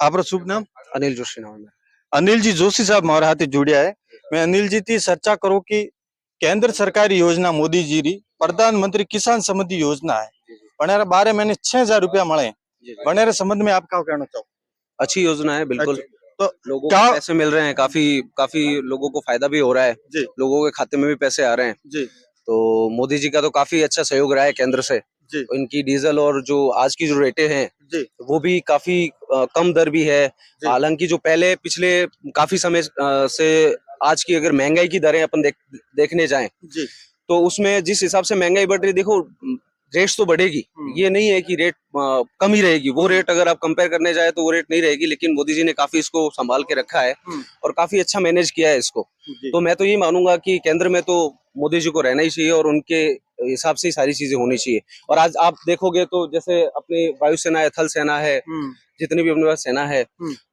आपका शुभ नाम? अनिल जोशी नाम है मेरा। अनिल जी जोशी साहब मारे हाथ जुड़िया है। मैं अनिल जी थी चर्चा करूं कि केंद्र सरकारी योजना मोदी जी री प्रधानमंत्री किसान समृद्धि योजना है बनेरे बारे मैंने 6,000 रुपया मिले बनेरे संबंध में आप क्या कहना चाहो? अच्छी योजना है बिल्कुल। तो लोगों क्या को पैसे मिल रहे हैं, काफी काफी लोगों को फायदा भी हो रहा है। जी लोगों के खाते में भी पैसे आ रहे हैं। जी तो मोदी जी का तो काफी अच्छा सहयोग रहा है केंद्र से। जी इनकी डीजल और जो आज की जो रेटें हैं जी वो भी काफी कम दर भी है। जी हालांकि जो पहले पिछले काफी समय से आज की अगर महंगाई की दरें अपन देखने जाएं जी तो उसमें जिस हिसाब से महंगाई बढ़ रही, देखो रेट तो बढ़ेगी, ये नहीं है कि रेट कम ही रहेगी। वो रेट अगर आप कंपेयर करने जाए तो वो रेट नहीं रहेगी, लेकिन मोदी जी ने काफी इसको संभाल के रखा है और काफी अच्छा मैनेज किया है इसको। जी तो मैं तो ये मानूंगा कि केंद्र में तो मोदी जी को रहना ही चाहिए और उनके हिसाब से ही सारी चीजें होनी चाहिए। और आज आप देखोगे तो जैसे अपनी वायुसेना है, थल सेना है, जितनी भी अपने पास सेना है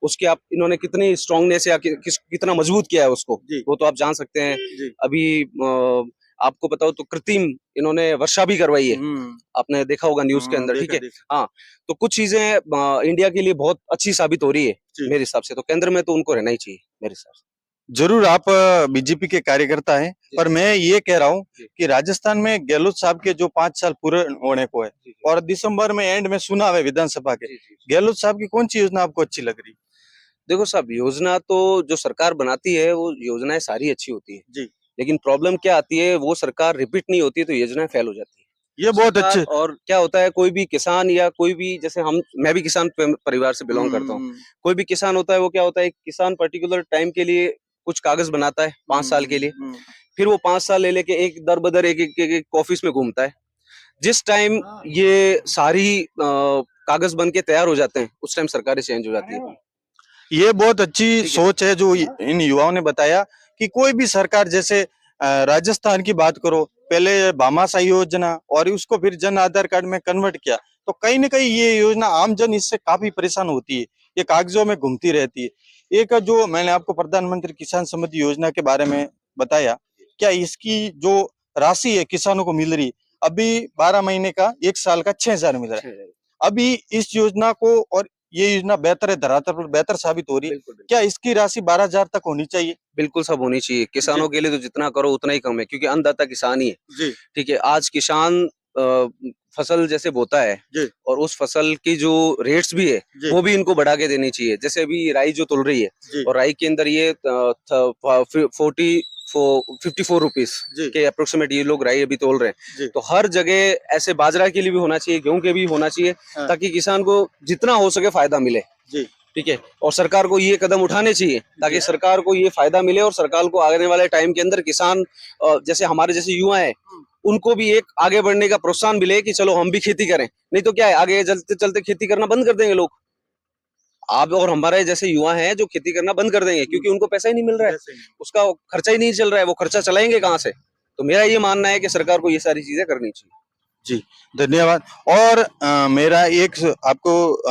उसके आप इन्होंने कितनी स्ट्रांगनेस या कितना मजबूत किया है उसको, वो तो आप जान सकते हैं। अभी आपको पता हो तो कृत्रिम इन्होंने वर्षा भी करवाई है, आपने देखा होगा न्यूज के अंदर, ठीक है। हाँ, तो कुछ चीजें इंडिया के लिए बहुत अच्छी साबित हो रही है मेरे हिसाब से। तो केंद्र में तो उनको रहना ही चाहिए मेरे हिसाब से। जरूर आप बीजेपी के कार्यकर्ता हैं, पर मैं ये कह रहा हूँ कि राजस्थान में गहलोत साहब के जो 5 साल पूरे होने को है और दिसंबर में एंड में चुनाव है विधानसभा के, गहलोत साहब की कौन सी योजना आपको अच्छी लग रही? देखो साहब, योजना तो जो सरकार बनाती है वो योजनाएं सारी अच्छी होती है जी लेकिन प्रॉब्लम क्या आती है, वो सरकार रिपीट नहीं होती तो योजनाएं फेल हो जाती है। ये बहुत अच्छे। और क्या होता है, कोई भी किसान या कोई भी, जैसे मैं भी किसान परिवार से बिलोंग करता हूँ। कोई भी किसान होता है, वो क्या होता है, किसान पर्टिकुलर टाइम के लिए कुछ कागज बनाता है 5 साल के लिए, फिर वो 5 साल ले लेके एक दर बदर एक ऑफिस में घूमता है। जिस टाइम ये सारी कागज बन के तैयार हो जाते हैं उस टाइम सरकारें चेंज हो जाती है। ये बहुत अच्छी सोच है जो इन युवाओं ने बताया कि कोई भी सरकार, जैसे राजस्थान की बात करो, पहले भामाशाही योजना और उसको फिर जन आधार कार्ड में कन्वर्ट किया, तो कहीं ना कहीं ये योजना आमजन इससे काफी परेशान होती है, ये कागजों में घूमती रहती है। एक जो मैंने आपको प्रधानमंत्री किसान समृद्धि योजना के बारे में बताया, क्या इसकी जो राशि है किसानों को मिल रही, अभी 12 महीने का 1 साल का 6,000 मिल रहा है। अभी इस योजना को, और ये योजना बेहतर है, धरातल पर बेहतर साबित हो रही है, क्या इसकी राशि 12,000 तक होनी चाहिए? बिल्कुल सब होनी चाहिए। किसानों के लिए तो जितना करो उतना ही कम है, क्योंकि अन्नदाता किसान ही है। जी ठीक है, आज किसान फसल जैसे बोता है जी और उस फसल की जो रेट्स भी है वो भी इनको बढ़ा के देनी चाहिए। जैसे अभी राई जो तुल रही है जी और राई के अंदर ये 54 रुपीज जी के अप्रोक्सीमेट ये लोग राई अभी तोल रहे हैं। जी तो हर जगह ऐसे बाजरा के लिए भी होना चाहिए, गेहूं के भी होना चाहिए, हाँ। ताकि किसान को जितना हो सके फायदा मिले। जी ठीक है, और सरकार को ये कदम उठाने चाहिए ताकि सरकार को ये फायदा मिले और सरकार को आने वाले टाइम के अंदर किसान जैसे हमारे जैसे युवा हैं उनको भी एक आगे बढ़ने का प्रोत्साहन मिले कि चलो हम भी खेती करें। नहीं तो क्या है, आगे चलते चलते खेती करना बंद कर देंगे लोग। आप और हमारे जैसे युवा हैं जो खेती करना बंद कर देंगे क्योंकि उनको पैसा ही नहीं मिल रहा है, उसका खर्चा ही नहीं चल रहा है, वो खर्चा चलाएंगे कहाँ से? तो मेरा ये मानना है कि सरकार को ये सारी चीजें करनी चाहिए। जी धन्यवाद। और मेरा एक आपको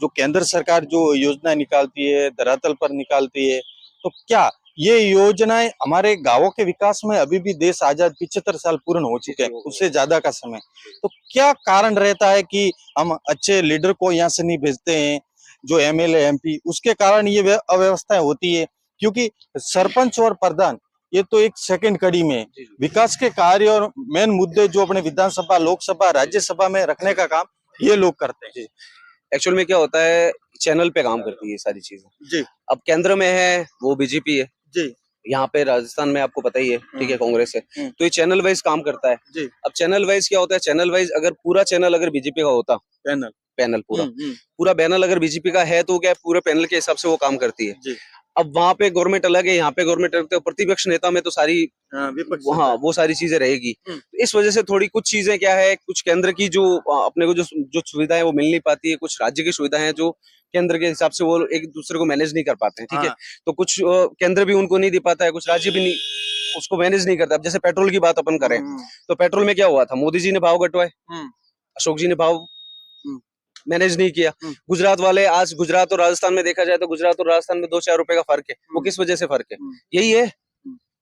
जो केंद्र सरकार जो योजना निकालती है, धरातल पर निकालती है, तो क्या ये योजनाएं हमारे गांवों के विकास में, अभी भी देश आजाद 75 साल पूर्ण हो चुके हैं, उससे ज्यादा का समय, तो क्या कारण रहता है कि हम अच्छे लीडर को यहाँ से नहीं भेजते हैं, जो एमएलए एमपी, उसके कारण ये अव्यवस्थाएं होती है? क्योंकि सरपंच और प्रधान ये तो एक सेकंड कड़ी में, विकास के कार्य और मेन मुद्दे जो अपने विधानसभा, लोकसभा, राज्यसभा में रखने का काम ये लोग करते हैं। एक्चुअल में क्या होता है, चैनल पे काम करती है ये सारी चीजें। जी अब केंद्र में है वो बीजेपी है, जी यहाँ पे राजस्थान में आपको पता ही है, ठीक है, कांग्रेस है। तो ये चैनल वाइज काम करता है। जी अब चैनल वाइज क्या होता है, चैनल वाइज अगर पूरा चैनल अगर बीजेपी का होता, पैनल पैनल पूरा पैनल अगर बीजेपी का है तो क्या है, पूरे पैनल के हिसाब से वो काम करती है। जी अब वहां पे गवर्नमेंट अलग है, यहाँ पे गवर्नमेंट अलग है, तो प्रतिपक्ष नेता में तो सारी हाँ वो सारी चीजें रहेगी। तो इस वजह से थोड़ी कुछ चीजें क्या है, कुछ केंद्र की जो अपने को जो सुविधाएं वो मिल नहीं पाती है, कुछ राज्य की सुविधाएं हैं जो केंद्र के हिसाब से वो एक दूसरे को मैनेज नहीं कर पाते हैं। ठीक है, तो कुछ केंद्र भी उनको नहीं दे पाता है, कुछ राज्य भी नहीं उसको मैनेज नहीं करता। अब जैसे पेट्रोल की बात अपन करें तो पेट्रोल में क्या हुआ था, मोदी जी ने भाव घटवाए, अशोक जी ने भाव मैनेज नहीं किया। गुजरात वाले, आज गुजरात और राजस्थान में देखा जाए तो गुजरात और राजस्थान में 2-4 रुपए का फर्क है, वो किस वजह से फर्क है? यही है,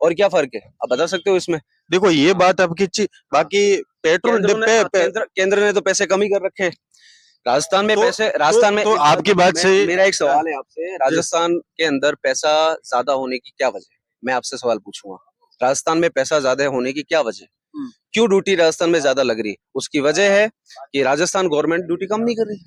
और क्या फर्क है आप बता सकते हो इसमें? देखो ये बात आपकी अच्छी, बाकी पेट्रोल केंद्र ने तो पैसे कम ही कर रखे हैं। राजस्थान में तो पैसे, राजस्थान में तो आपकी बात से मेरा एक सवाल है आपसे, राजस्थान के अंदर पैसा ज्यादा होने की क्या वजह है? मैं आपसे सवाल पूछूंगा, राजस्थान में पैसा ज्यादा होने की क्या वजह है? क्यों ड्यूटी राजस्थान में ज्यादा लग रही है? उसकी वजह है कि राजस्थान गवर्नमेंट ड्यूटी कम नहीं कर रही।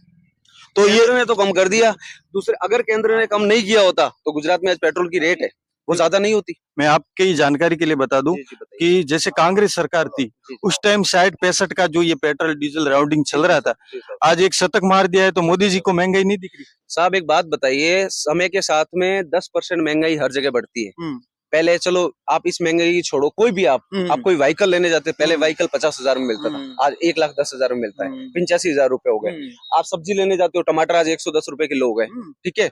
तो ये केंद्र ने तो कम कर दिया। दूसरे, अगर केंद्र ने कम नहीं किया होता तो गुजरात में आज पेट्रोल की रेट है वो ज्यादा नहीं होती। मैं आपकी जानकारी के लिए बता दूं जी जी बताइए। कि जैसे कांग्रेस सरकार थी जी उस टाइम 60-65 का जो ये पेट्रोल डीजल राउंडिंग चल रहा था, जी सर। आज एक शतक मार दिया है, तो मोदी जी को महंगाई नहीं दिख रही? साहब एक बात बताइए, समय के साथ में 10% महंगाई हर जगह बढ़ती है। हम्म पहले चलो आप इस महंगाई की छोड़ो, कोई भी आप कोई व्हीकल लेने जाते, पहले व्हीकल 50,000 में मिलता था, आज 1,10,000 में मिलता है, 85,000 रुपए हो गए। आप सब्जी लेने जाते हो, टमाटर आज 110 रुपए किलो हो गए, ठीक है।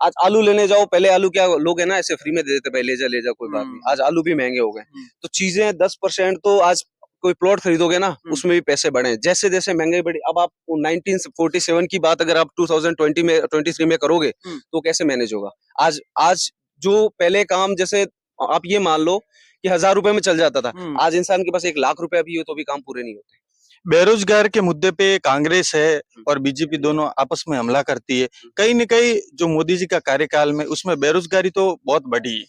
आज आलू लेने जाओ, पहले आलू क्या लोग है ना ऐसे फ्री में दे देते, पहले ले जा कोई बात नहीं, आज आलू भी महंगे हो गए। तो चीजें 10%, तो आज कोई प्लॉट खरीदोगे ना उसमें भी पैसे बढ़े, जैसे जैसे महंगाई बढ़ी। अब आप 1947 की बात अगर आप 2020 में 23 में करोगे तो कैसे मैनेज होगा? आज आज जो पहले काम, जैसे आप ये मान लो कि 1,000 रुपए में चल जाता था, आज इंसान के पास 1,00,000 रुपया भी हो तो भी काम पूरे नहीं होते। बेरोजगार के मुद्दे पे कांग्रेस है और बीजेपी दोनों आपस में हमला करती है। कहीं न कहीं जो मोदी जी का कार्यकाल में उसमें बेरोजगारी तो बहुत बढ़ी है।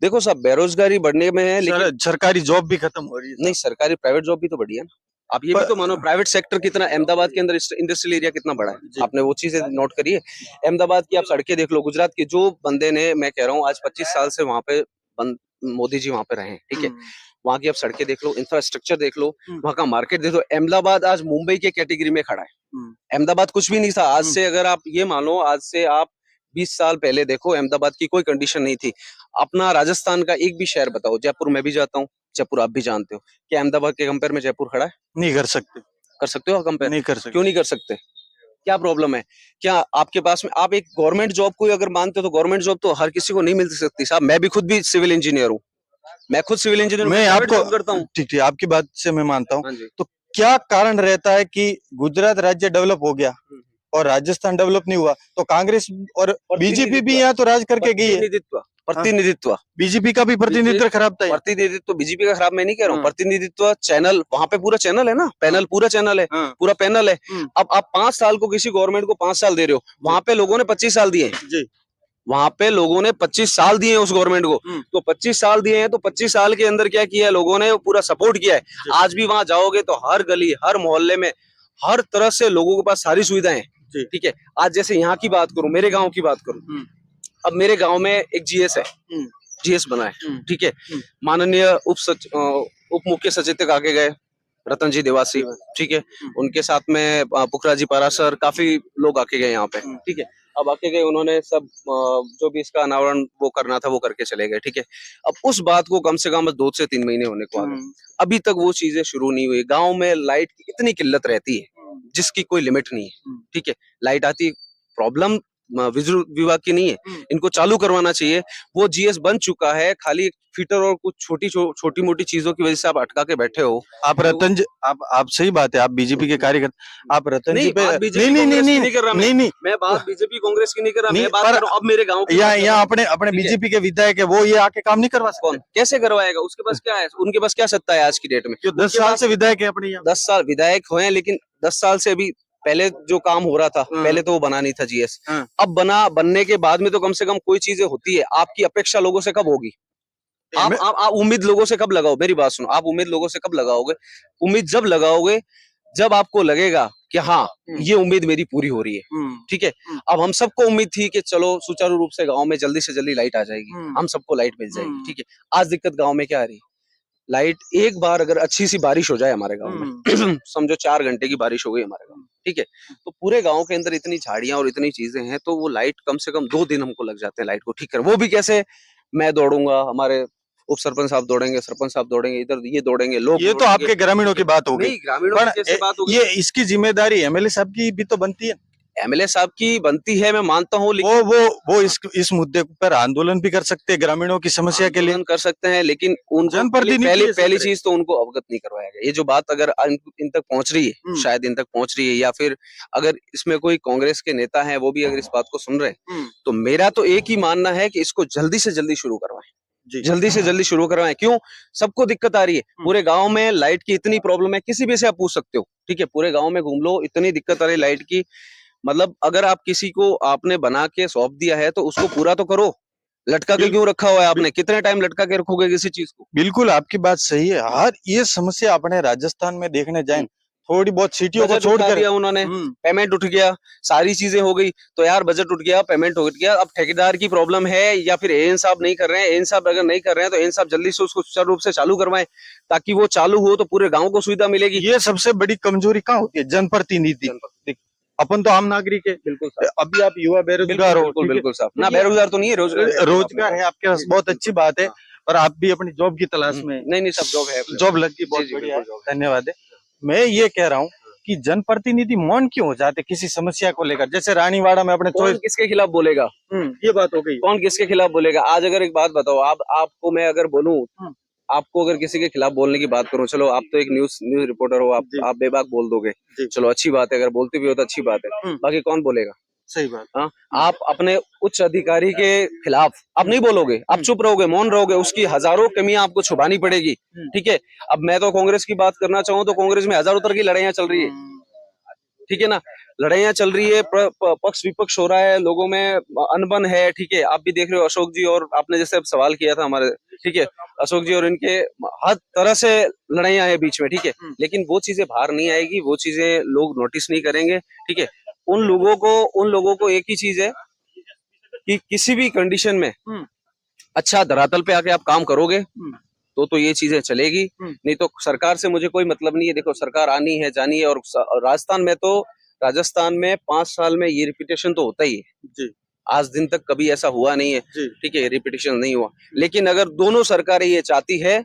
देखो साहब, बेरोजगारी बढ़ने में है, लेकिन सरकारी जॉब भी खत्म हो रही है। नहीं, सरकारी प्राइवेट जॉब भी तो बढ़ी है ना। आप ये भी तो मानो, प्राइवेट सेक्टर कितना, अहमदाबाद के अंदर इंडस्ट्रियल एरिया कितना बड़ा है, आपने वो चीजें नोट करी है? अहमदाबाद की आप सड़कें देख लो, गुजरात के जो बंदे ने, मैं कह रहा हूँ आज 25 साल से वहां पे मोदी जी वहां पे रहे, ठीक है। वहां की आप सड़कें देख लो, इंफ्रास्ट्रक्चर देख लो, वहां का मार्केट देख लो। अहमदाबाद आज मुंबई के कैटेगरी में खड़ा है। अहमदाबाद कुछ भी नहीं था आज से, अगर आप ये मानो, आज से आप 20 साल पहले देखो, अहमदाबाद की कोई कंडीशन नहीं थी। अपना राजस्थान का एक भी शहर बताओ, जयपुर मैं भी जाता हूँ, जयपुर आप भी जानते हो, क्या अहमदाबाद के कंपेयर में जयपुर खड़ा है? नहीं कर सकते। कर सकते हो कंपेयर? नहीं कर सकते। क्यों नहीं कर सकते? क्या प्रॉब्लम है? क्या आपके पास में, आप एक गवर्नमेंट जॉब को अगर मानते हो तो गवर्नमेंट जॉब तो हर किसी को नहीं मिल सकती साहब। मैं भी खुद भी सिविल इंजीनियर हूँ, मैं खुद सिविल इंजीनियर, मैं प्राइवेट आपको जॉब करता हूँ। ठीक आपकी बात से मैं मानता हूँ। हाँ जी। तो क्या कारण रहता है कि गुजरात राज्य डेवलप हो गया और राजस्थान डेवलप नहीं हुआ? तो कांग्रेस और बीजेपी भी यहाँ तो राज करके गई है। प्रतिनिधित्व बीजेपी का भी प्रतिनिधित्व खराब था। प्रतिनिधित्व बीजेपी का खराब मैं नहीं कह रहा हूँ, प्रतिनिधित्व चैनल, वहां पे पूरा चैनल है ना, पैनल, पूरा चैनल है, पूरा पैनल है। अब आप 5 साल को किसी गवर्नमेंट को 5 साल दे रहे हो, वहां पे लोगों ने 25 साल दिए हैं, वहां पे लोगों ने 25 साल दिए हैं उस गवर्नमेंट को। तो 25 साल दिए हैं, तो 25 साल के अंदर क्या किया है लोगों ने? पूरा सपोर्ट किया है। आज भी वहां जाओगे तो हर गली, हर मोहल्ले में, हर तरह से लोगों के पास सारी सुविधाएं हैं, ठीक है। आज जैसे यहाँ की बात करूं, मेरे गांव की बात करूं, अब मेरे गांव में एक जीएस है, जीएस बना है, ठीक है। माननीय उप मुख्य सचेतक आके गए, रतन जी देवासी, ठीक है। उनके साथ में पुखराज जी पारासर, काफी लोग आके गए यहाँ पे, ठीक है। अब आके गए, उन्होंने सब जो भी इसका अनावरण वो करना था वो करके चले गए, ठीक है। अब उस बात को कम से कम 2 से 3 महीने होने को आ गए, अभी तक वो चीजें शुरू नहीं हुई। गांव में लाइट की इतनी किल्लत रहती है जिसकी कोई लिमिट नहीं है, ठीक है। लाइट आती, प्रॉब्लम विद्युत विभाग की नहीं है, इनको चालू करवाना चाहिए। वो जीएस बन चुका है, खाली फीटर और कुछ छोटी मोटी चीजों की वजह से आप अटका के बैठे हो। आप रतन जी, आप सही बात है, आप बीजेपी के कार्यकर्ता, आप रतन जी पे नहीं कर रहा मैं बात बीजेपी कांग्रेस की नहीं कर रहा, मैं बात कर रहा हूँ अब मेरे गांव की। यहाँ अपने बीजेपी के विधायक है, वो ये आके काम नहीं करवा सकते? कौन कैसे करवाएगा? उसके पास क्या है? उनके पास क्या सत्ता है आज की डेट में? 10 साल से विधायक है अपने यहाँ। 10 साल विधायक हुए, लेकिन 10 साल से अभी पहले जो काम हो रहा था, पहले तो वो बना नहीं था जीएस, अब बनने के बाद में तो कम से कम कोई चीजें होती है। आपकी अपेक्षा लोगों से कब होगी? आप उम्मीद लोगों से कब लगाओ? मेरी बात सुनो, आप उम्मीद लोगों से कब लगाओगे? उम्मीद जब लगाओगे जब आपको लगेगा कि हाँ ये उम्मीद मेरी पूरी हो रही है, ठीक है। अब हम सबको उम्मीद थी कि चलो सुचारू रूप से गांव में जल्दी से जल्दी लाइट आ जाएगी, हम सबको लाइट मिल जाएगी, ठीक है। आज दिक्कत गांव में क्या आ रही है? लाइट, एक बार अगर अच्छी सी बारिश हो जाए हमारे गांव में, समझो 4 घंटे की बारिश हो गई हमारे गांव में, ठीक है, तो पूरे गांव के अंदर इतनी झाड़ियां और इतनी चीजें हैं, तो वो लाइट कम से कम 2 दिन हमको लग जाते हैं लाइट को ठीक कर। वो भी कैसे? मैं दौड़ूंगा, हमारे उप सरपंच साहब दौड़ेंगे, सरपंच साहब दौड़ेंगे, इधर ये दौड़ेंगे लोग। ये तो आपके ग्रामीणों की बात हो गई। नहीं, ग्रामीणों की कैसे बात होगी? ये इसकी जिम्मेदारी एमएलए साहब की भी तो बनती है। एमएलए साहब की बनती है, मैं मानता हूँ, लेकिन वो इस मुद्दे पर आंदोलन भी कर सकते हैं, ग्रामीणों की समस्या के लिए कर सकते हैं, लेकिन उन पहली चीज तो उनको अवगत नहीं करवाया गया। ये जो बात अगर इन तक पहुंच रही है, शायद इन तक पहुंच रही है, या फिर अगर इसमें कोई कांग्रेस के नेता हैं वो भी अगर इस बात को सुन रहे हैं, तो मेरा तो एक ही मानना है कि इसको जल्दी से जल्दी शुरू करवाएं। जी जल्दी से जल्दी शुरू करवाएं। क्यों? सबको दिक्कत आ रही है, पूरे गांव में लाइट की इतनी प्रॉब्लम है, किसी भी से आप पूछ सकते हो, ठीक है, पूरे गांव में घूम लो, इतनी दिक्कत आ रही है लाइट की। मतलब अगर आप किसी को आपने बना के सौंप दिया है तो उसको पूरा तो करो, लटका के बिल, क्यों रखा हुआ है बिल, आपने? कितने टाइम लटका के रखोगे किसी चीज को? बिल्कुल आपकी बात सही है। हर ये समस्या अपने राजस्थान में देखने जाए, थोड़ी बहुत सिटियों को बजट उठा छोड़कर। दिया उन्होंने, पेमेंट उठ गया, सारी चीजें हो गई, तो यार बजट उठ गया, पेमेंट उठ गया, अब ठेकेदार की प्रॉब्लम है या फिर एएन साहब नहीं कर रहे हैं। एएन साहब अगर नहीं कर रहे हैं तो एएन साहब जल्दी से उसको सुचारू रूप से चालू करवाएं, ताकि वो चालू हो तो पूरे गांव को सुविधा मिलेगी। ये सबसे बड़ी कमजोरी कहाँ होती है? जनप्रतिनिधि। अपन तो आम नागरिक है, बिल्कुल साहब, अभी आप युवा बेरोजगार हो, बिल्कुल ठीक है? बिल्कुल साहब, तो ना ये बेरोजगार तो नहीं है, रोजगार रोजगार है आपके पास, बहुत अच्छी बात है। हाँ। और आप भी अपनी जॉब की तलाश में, नहीं नहीं, सब जॉब है, जॉब लग गई, बहुत जी बढ़िया है, बिल्कुल जॉब है। धन्यवाद है। मैं ये कह रहा हूँ कि जनप्रतिनिधि मौन क्यों हो जाते किसी समस्या को लेकर? जैसे रानीवाड़ा में अपने कौन चॉइस। किसके खिलाफ बोलेगा? ये बात हो गई। कौन किसके खिलाफ बोलेगा? आज अगर एक बात बताओ, आप आपको मैं अगर बोलूं, आपको अगर किसी के खिलाफ बोलने की बात करूं, चलो आप तो एक न्यूज न्यूज रिपोर्टर हो, जी आप बेबाक बोल दोगे, जी, चलो अच्छी बात है, अगर बोलते भी हो तो अच्छी बात है, बाकी कौन बोलेगा? सही बात। हाँ, आप अपने उच्च अधिकारी के खिलाफ आप नहीं बोलोगे, आप चुप रहोगे, मौन रहोगे, उसकी हजारों कमियां आपको छुपानी पड़ेगी, ठीक है? अब मैं तो कांग्रेस की बात करना चाहूँ तो कांग्रेस में हजारों तरह की लड़ाइयां चल रही है, ठीक है ना? लड़ाइयां चल रही है, पक्ष विपक्ष हो रहा है, लोगों में अनबन है, ठीक है? आप भी देख रहे हो, अशोक जी और आपने जैसे अब सवाल किया था हमारे, ठीक है, अशोक जी और इनके हर तरह से लड़ाइयां हैं बीच में, ठीक है, लेकिन वो चीजें बाहर नहीं आएगी, वो चीजें लोग नोटिस नहीं करेंगे, ठीक है? उन लोगों को एक ही चीज है कि किसी भी कंडीशन में अच्छा धरातल पे आके आप काम करोगे तो ये चीजें चलेगी, नहीं तो सरकार से मुझे कोई मतलब नहीं है। देखो, सरकार आनी है जानी है, और राजस्थान में 5 साल में ये रिपीटेशन तो होता ही है जी आज दिन तक कभी ऐसा हुआ नहीं है, जी, ठीक है, रिपीटेशन नहीं हुआ। लेकिन अगर दोनों सरकारें ये चाहती है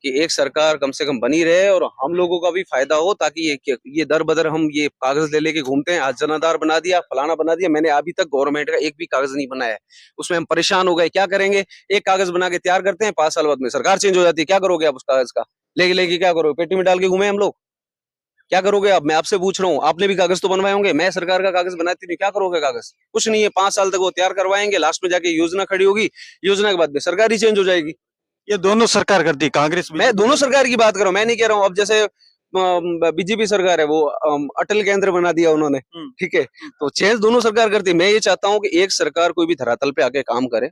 कि एक सरकार कम से कम बनी रहे और हम लोगों का भी फायदा हो, ताकि ये दर बदर हम ये कागज ले लेके घूमते हैं, आज जनाधार बना दिया, फलाना बना दिया, मैंने अभी तक गवर्नमेंट का एक भी कागज नहीं बनाया है, उसमें हम परेशान हो गए, क्या करेंगे? एक कागज बना के तैयार करते हैं, 5 साल बाद में सरकार चेंज हो जाती है, क्या करोगे आप उस कागज का? लेके लेके क्या करोगे? पेटी में डाल के घूमे हम लोग? क्या करोगे? अब मैं आपसे पूछ रहा हूँ, आपने भी कागज तो बनवाए होंगे, मैं सरकार का कागज बनाती नहीं, क्या करोगे? कागज कुछ नहीं है, 5 साल तक वो तैयार करवाएंगे, लास्ट में जाके योजना खड़ी होगी, योजना के बाद में सरकार ही चेंज हो जाएगी। ये दोनों सरकार करती है, कांग्रेस मैं दोनों सरकार की बात कर रहा हूँ, मैं नहीं कह रहा हूँ। अब जैसे बीजेपी सरकार है, वो अटल केंद्र बना दिया उन्होंने, ठीक है, तो चेंज दोनों सरकार करती है। मैं ये चाहता हूँ कि एक सरकार कोई भी धरातल पे आके काम करे,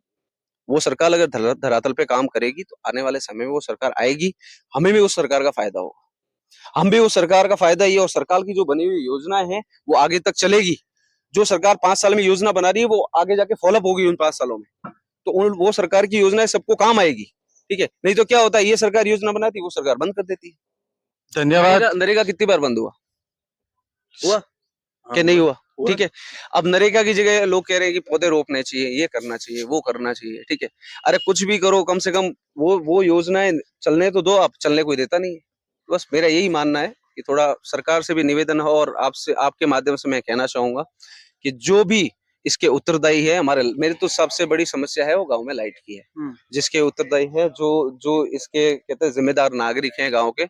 वो सरकार अगर धरातल पे काम करेगी तो आने वाले समय में वो सरकार आएगी, हमें भी उस सरकार का फायदा होगा, हम भी उस सरकार का फायदा ये, और सरकार की जो बनी हुई योजनाएं हैं वो आगे तक चलेगी। जो सरकार 5 साल में योजना बना रही है वो आगे जाके फॉलोअप होगी उन 5 सालों में, तो वो सरकार की योजनाएं सबको काम आएगी, ठीक है? नहीं तो क्या होता है, ये सरकार योजना बनाती है, वो सरकार बंद कर देती है। धन्यवाद। नरेगा कितनी बार बंद हुआ कि नहीं हुआ? ठीक है, अब नरेगा की जगह लोग कह रहे हैं कि पौधे रोपने चाहिए, ये करना चाहिए, वो करना चाहिए, ठीक है, अरे कुछ भी करो, कम से कम वो योजनाएं चलने तो दो, आप चलने कोई देता नहीं है। बस मेरा यही मानना है कि थोड़ा सरकार से भी निवेदन हो, और आपसे, आपके माध्यम से मैं कहना चाहूंगा कि जो भी इसके उत्तरदायी है, मेरी तो सबसे बड़ी समस्या है वो गांव में लाइट की है, जिसके उत्तरदायी है, जो जो इसके कहते हैं जिम्मेदार नागरिक हैं गांव के,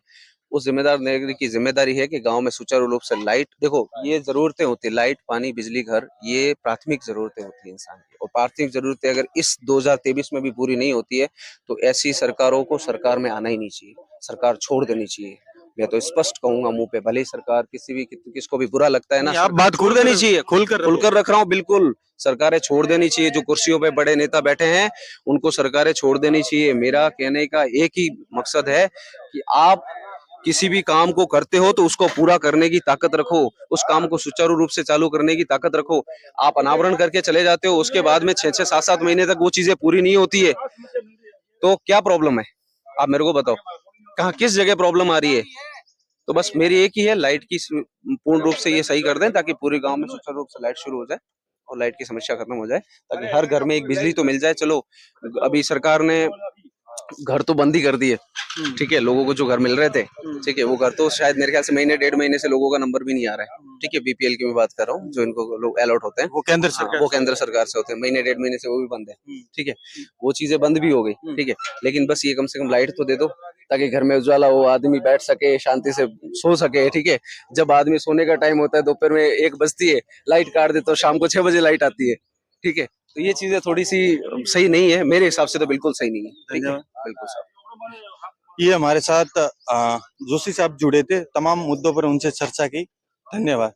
उस जिम्मेदार नागरिक की जिम्मेदारी है कि गांव में सुचारू रूप से लाइट, देखो ये जरूरतें होती है, लाइट, पानी, बिजली, घर, ये प्राथमिक जरूरतें होती है इंसान की, और प्राथमिक जरूरतें अगर इस 2023 में भी पूरी नहीं होती है तो ऐसी सरकारों को सरकार में आना ही नहीं चाहिए, सरकार छोड़ देनी चाहिए। मैं तो स्पष्ट कहूंगा मुंह पे, भले ही सरकार किसको भी बुरा लगता है ना, आप बात छोड़ देनी चाहिए, खुलकर रख रहा हूँ, बिल्कुल सरकारें छोड़ देनी चाहिए। जो कुर्सियों पे बड़े नेता बैठे हैं उनको सरकारें छोड़ देनी चाहिए। मेरा कहने का एक ही मकसद है कि आप किसी भी काम को करते हो तो उसको पूरा करने की ताकत रखो, उस काम को सुचारू रूप से चालू करने की ताकत रखो। आप अनावरण करके चले जाते हो, उसके बाद में 6-6, 7-7 महीने तक वो चीजें पूरी नहीं होती है, तो क्या प्रॉब्लम है? आप मेरे को बताओ, कहाँ किस जगह प्रॉब्लम आ रही है? तो बस मेरी एक ही है, लाइट की पूर्ण रूप से ये सही कर दें, ताकि पूरे गांव में सुचारू रूप से लाइट शुरू हो जाए और लाइट की समस्या खत्म हो जाए, ताकि हर घर में एक बिजली तो मिल जाए। चलो, अभी सरकार ने घर तो बंद ही कर दिए, ठीक है, लोगों को जो घर मिल रहे थे, ठीक है, वो घर तो शायद मेरे ख्याल से महीने 1.5 महीने से लोगों का नंबर भी नहीं आ रहा है, ठीक है, बीपीएल की मैं बात कर रहा हूँ, जो इनको लोग अलॉट होते हैं, वो केंद्र हाँ, सरकार वो केंद्र सरकार से होते हैं, महीने 1.5 महीने से वो भी बंद है, ठीक है, वो चीजें बंद भी हो गई, ठीक है, लेकिन बस ये कम से कम लाइट तो दे दो, ताकि घर में उजाला हो, आदमी बैठ सके, शांति से सो सके, ठीक है। जब आदमी सोने का टाइम होता है, दोपहर में 1 बजती है, लाइट काट दे तो शाम को 6 बजे लाइट आती है, ठीक है, तो ये चीजें थोड़ी सी सही नहीं है, मेरे हिसाब से तो बिल्कुल सही नहीं है। ठीक है, धन्यवाद। बिल्कुल साहब। ये हमारे साथ जोशी साहब जुड़े थे, तमाम मुद्दों पर उनसे चर्चा की। धन्यवाद।